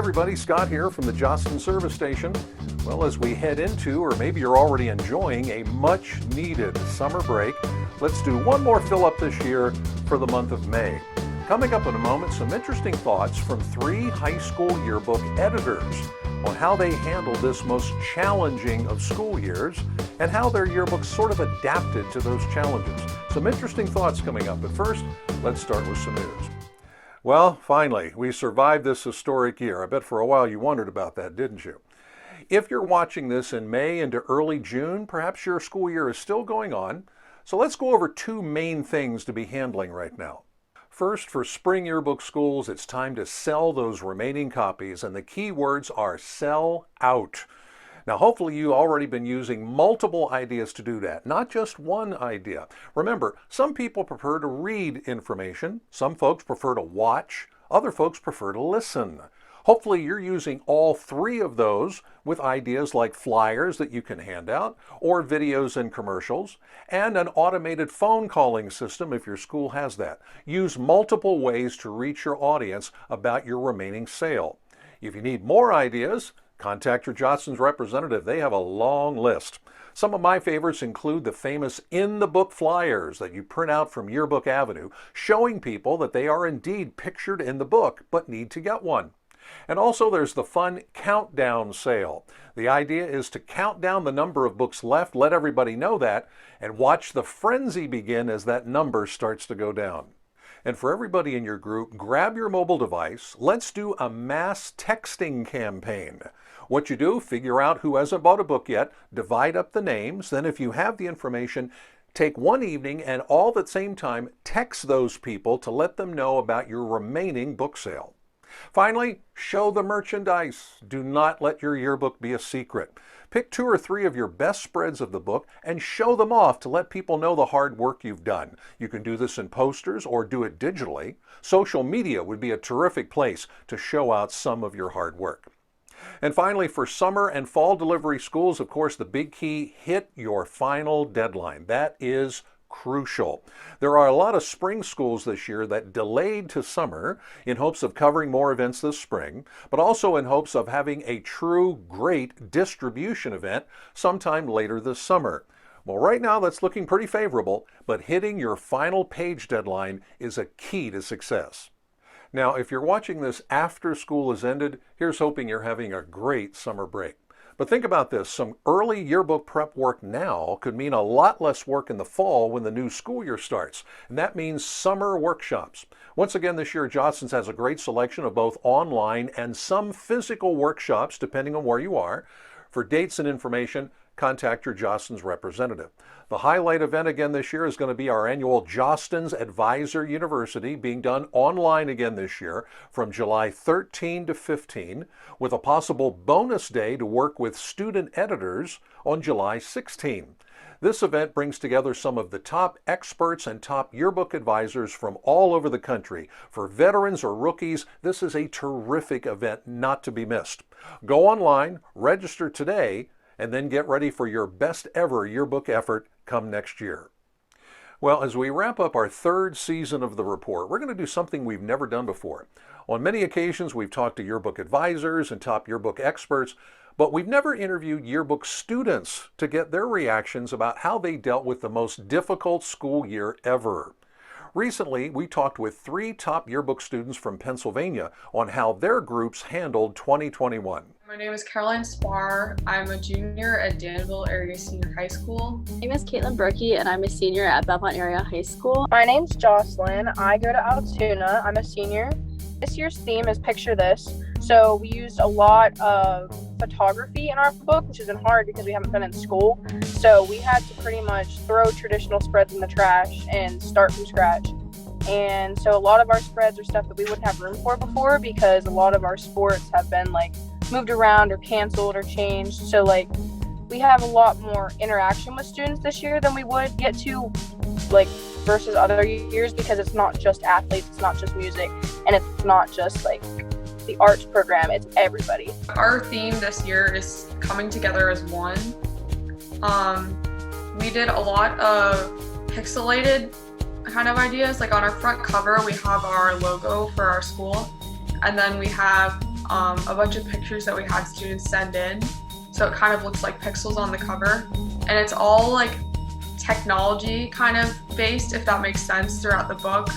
everybody, Scott here from the Jostens Service Station. Well, as we head into, or maybe you're already enjoying, a much needed summer break, let's do one more fill up this year for the month of May. Coming up in a moment, some interesting thoughts from 3 high school yearbook editors on how they handled this most challenging of school years and how their yearbooks sort of adapted to those challenges. Some interesting thoughts coming up, but first, let's start with some news. Well, finally, we survived this historic year. I bet for a while you wondered about that, didn't you? If you're watching this in May into early June, perhaps your school year is still going on. So let's go over 2 main things to be handling right now. First, for spring yearbook schools, it's time to sell those remaining copies, and the key words are sell out. Now, hopefully you've already been using multiple ideas to do that, not just one idea. Remember, some people prefer to read information, some folks prefer to watch, other folks prefer to listen. Hopefully you're using all 3 of those with ideas like flyers that you can hand out, or videos and commercials, and an automated phone calling system if your school has that. Use multiple ways to reach your audience about your remaining sale. If you need more ideas, contact your Jostens representative. They have a long list. Some of my favorites include the famous in-the-book flyers that you print out from Yearbook Avenue, showing people that they are indeed pictured in the book, but need to get one. And also there's the fun countdown sale. The idea is to count down the number of books left, let everybody know that, and watch the frenzy begin as that number starts to go down. And for everybody in your group, grab your mobile device. Let's do a mass texting campaign. What you do, figure out who hasn't bought a book yet, divide up the names, then if you have the information, take one evening and all at the same time text those people to let them know about your remaining book sale. Finally, show the merchandise. Do not let your yearbook be a secret. Pick 2 or 3 of your best spreads of the book and show them off to let people know the hard work you've done. You can do this in posters or do it digitally. Social media would be a terrific place to show out some of your hard work. And finally, for summer and fall delivery schools, of course, the big key, hit your final deadline. That is crucial. There are a lot of spring schools this year that delayed to summer in hopes of covering more events this spring, but also in hopes of having a true great distribution event sometime later this summer. Well, right now that's looking pretty favorable, but hitting your final page deadline is a key to success. Now, if you're watching this after school has ended, here's hoping you're having a great summer break. But think about this, some early yearbook prep work now could mean a lot less work in the fall when the new school year starts, and that means summer workshops. Once again this year, Jostens has a great selection of both online and some physical workshops depending on where you are. For dates and information, contact your Jostens representative. The highlight event again this year is going to be our annual Jostens Advisor University, being done online again this year from July 13 to 15, with a possible bonus day to work with student editors on July 16. This event brings together some of the top experts and top yearbook advisors from all over the country. For veterans or rookies, this is a terrific event not to be missed. Go online, register today, and then get ready for your best ever yearbook effort come next year. Well, as we wrap up our 3rd season of the report, we're going to do something we've never done before. On many occasions, we've talked to yearbook advisors and top yearbook experts, but we've never interviewed yearbook students to get their reactions about how they dealt with the most difficult school year ever. Recently, we talked with 3 top yearbook students from Pennsylvania on how their groups handled 2021. My name is Caroline Spar. I'm a junior at Danville Area Senior High School. My name is Caitlin Brookie, and I'm a senior at Belmont Area High School. My name's Jocelyn. I go to Altoona. I'm a senior. This year's theme is Picture This. So we used a lot of photography in our book, which has been hard because we haven't been in school. So we had to pretty much throw traditional spreads in the trash and start from scratch. And so a lot of our spreads are stuff that we wouldn't have room for before because a lot of our sports have been moved around or canceled or changed. So we have a lot more interaction with students this year than we would get to versus other years, because it's not just athletes, it's not just music, and it's not just the arts program, it's everybody. Our theme this year is coming together as one. We did a lot of pixelated kind of ideas. On our front cover we have our logo for our school, and then we have a bunch of pictures that we had students send in. So it kind of looks like pixels on the cover. And it's all like technology kind of based, if that makes sense, throughout the book.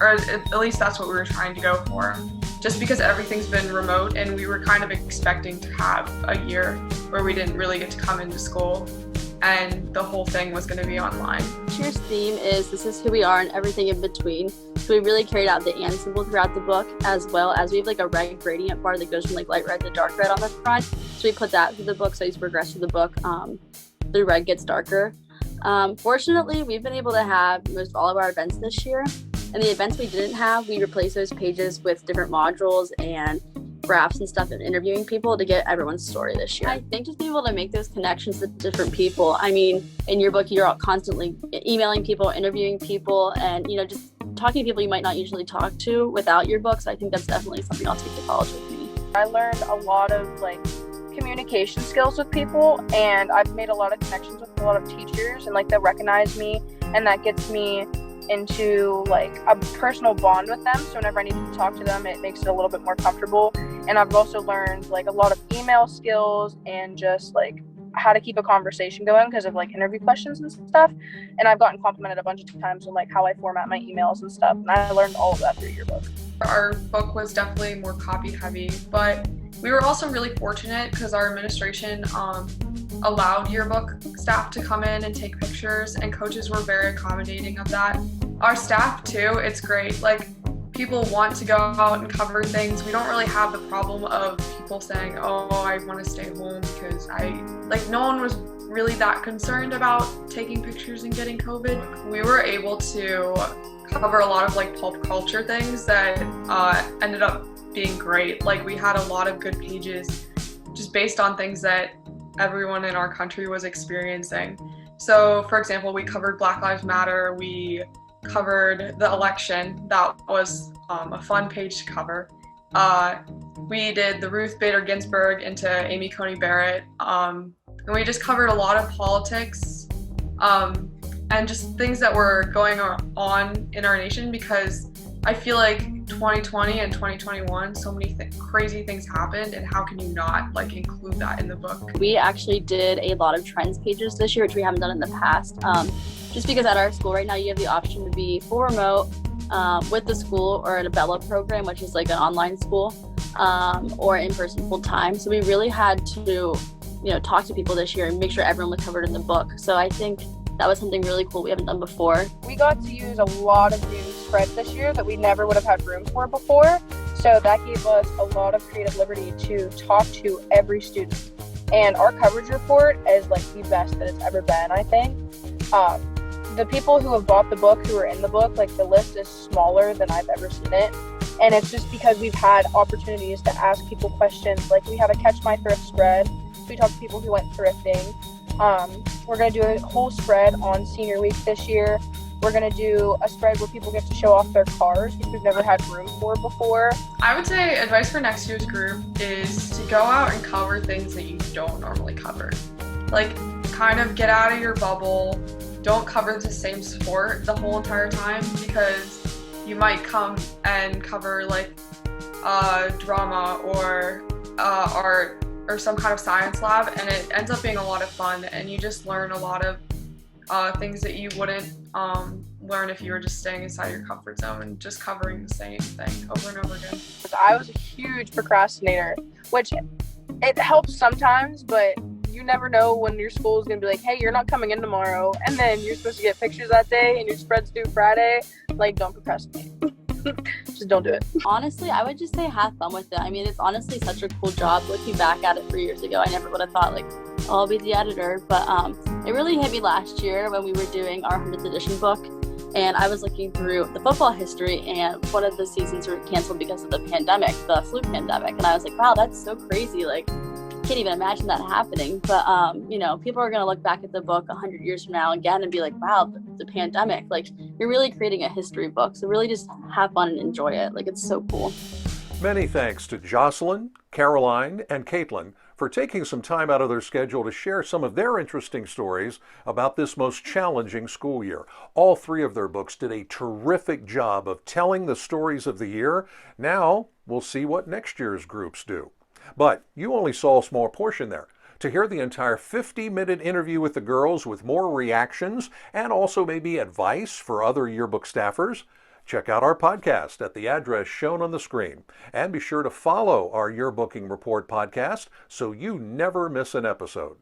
Or at least that's what we were trying to go for. Just because everything's been remote and we were kind of expecting to have a year where we didn't really get to come into school and the whole thing was going to be online. This year's theme is "This is who we are and everything in between." So we really carried out the and symbol throughout the book, as well as we have like a red gradient bar that goes from like light red to dark red on the front. So we put that through the book. So as you progress through the book, the red gets darker. Fortunately, we've been able to have most all of our events this year. And the events we didn't have, we replaced those pages with different modules and graphs and stuff and interviewing people to get everyone's story this year. I think just being able to make those connections with different people. I mean, in your book, you're constantly emailing people, interviewing people, and, you know, just talking to people you might not usually talk to without your book. So I think that's definitely something I'll take to college with me. I learned a lot of like communication skills with people, and I've made a lot of connections with a lot of teachers, and like they'll recognize me, and that gets me into like a personal bond with them. So whenever I need to talk to them, it makes it a little bit more comfortable. And I've also learned like a lot of email skills and just like how to keep a conversation going because of like interview questions and stuff. And I've gotten complimented a bunch of times on like how I format my emails and stuff. And I learned all of that through Yearbook. Our book was definitely more copy heavy, but we were also really fortunate because our administration allowed yearbook staff to come in and take pictures, and coaches were very accommodating of that. Our staff too, it's great. Like, people want to go out and cover things. We don't really have the problem of people saying, oh, I want to stay home because no one was really that concerned about taking pictures and getting COVID. We were able to cover a lot of like pulp culture things that ended up being great. Like, we had a lot of good pages just based on things that everyone in our country was experiencing. So, for example, we covered Black Lives Matter, we covered the election. That was a fun page to cover. We did the Ruth Bader Ginsburg into Amy Coney Barrett, and we just covered a lot of politics and just things that were going on in our nation, because I feel like 2020 and 2021, so many crazy things happened, and how can you not like include that in the book? We actually did a lot of trends pages this year, which we haven't done in the past. Just because at our school right now, you have the option to be full remote with the school, or at a Bella program, which is like an online school, or in person full time. So we really had to, talk to people this year and make sure everyone was covered in the book. So I think that was something really cool we haven't done before. We got to use a lot of new spreads this year that we never would have had room for before. So that gave us a lot of creative liberty to talk to every student. And our coverage report is like the best that it's ever been, I think. The people who have bought the book, who are in the book, like the list is smaller than I've ever seen it. And it's just because we've had opportunities to ask people questions. Like, we have a Catch My Thrift spread. So we talk to people who went thrifting. We're going to do a whole spread on senior week this year. We're going to do a spread where people get to show off their cars, which we've never had room for before. I would say advice for next year's group is to go out and cover things that you don't normally cover. Like, kind of get out of your bubble. Don't cover the same sport the whole entire time, because you might come and cover like drama or art or some kind of science lab, and it ends up being a lot of fun, and you just learn a lot of things that you wouldn't learn if you were just staying inside your comfort zone and just covering the same thing over and over again. I was a huge procrastinator, which it helps sometimes, but you never know when your school is going to be like, hey, you're not coming in tomorrow, and then you're supposed to get pictures that day and your spread's due Friday. Like, don't procrastinate. Just don't do it. Honestly, I would just say have fun with it. I mean, it's honestly such a cool job. Looking back at it 3 years ago, I never would have thought, like, oh, I'll be the editor. But it really hit me last year when we were doing our 100th edition book. And I was looking through the football history, and one of the seasons were canceled because of the pandemic, the flu pandemic. And I was like, wow, that's so crazy. Like, can't even imagine that happening. But people are going to look back at the book 100 years from now again and be like, wow, the pandemic, like, you're really creating a history book. So really just have fun and enjoy it. Like, it's so cool. Many thanks to Jocelyn, Caroline, and Caitlin for taking some time out of their schedule to share some of their interesting stories about this most challenging school year. All three of their books did a terrific job of telling the stories of the year. Now we'll see what next year's groups do. But you only saw a small portion there. To hear the entire 50-minute interview with the girls with more reactions and also maybe advice for other yearbook staffers, check out our podcast at the address shown on the screen. And be sure to follow our Yearbooking Report podcast so you never miss an episode.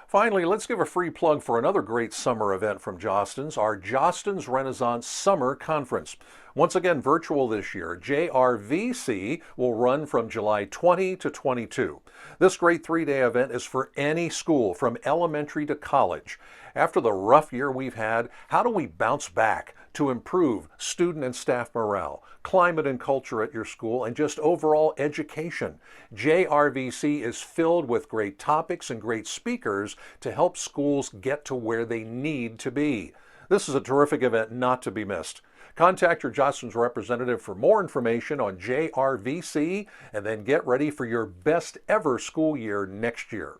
Finally, let's give a free plug for another great summer event from Jostens, our Jostens Renaissance Summer Conference. Once again, virtual this year, JRVC will run from July 20 to 22. This great three-day event is for any school from elementary to college. After the rough year we've had, how do we bounce back to improve student and staff morale, climate and culture at your school, and just overall education? JRVC is filled with great topics and great speakers to help schools get to where they need to be. This is a terrific event not to be missed. Contact your Jostens representative for more information on JRVC, and then get ready for your best ever school year next year.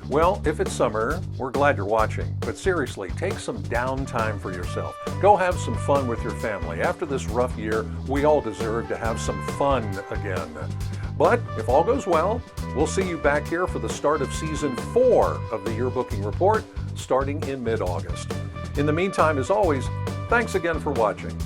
Well, if it's summer, we're glad you're watching. But seriously, take some downtime for yourself. Go have some fun with your family. After this rough year, we all deserve to have some fun again. But if all goes well, we'll see you back here for the start of Season 4 of the Yearbooking Report, starting in mid-August. In the meantime, as always, thanks again for watching.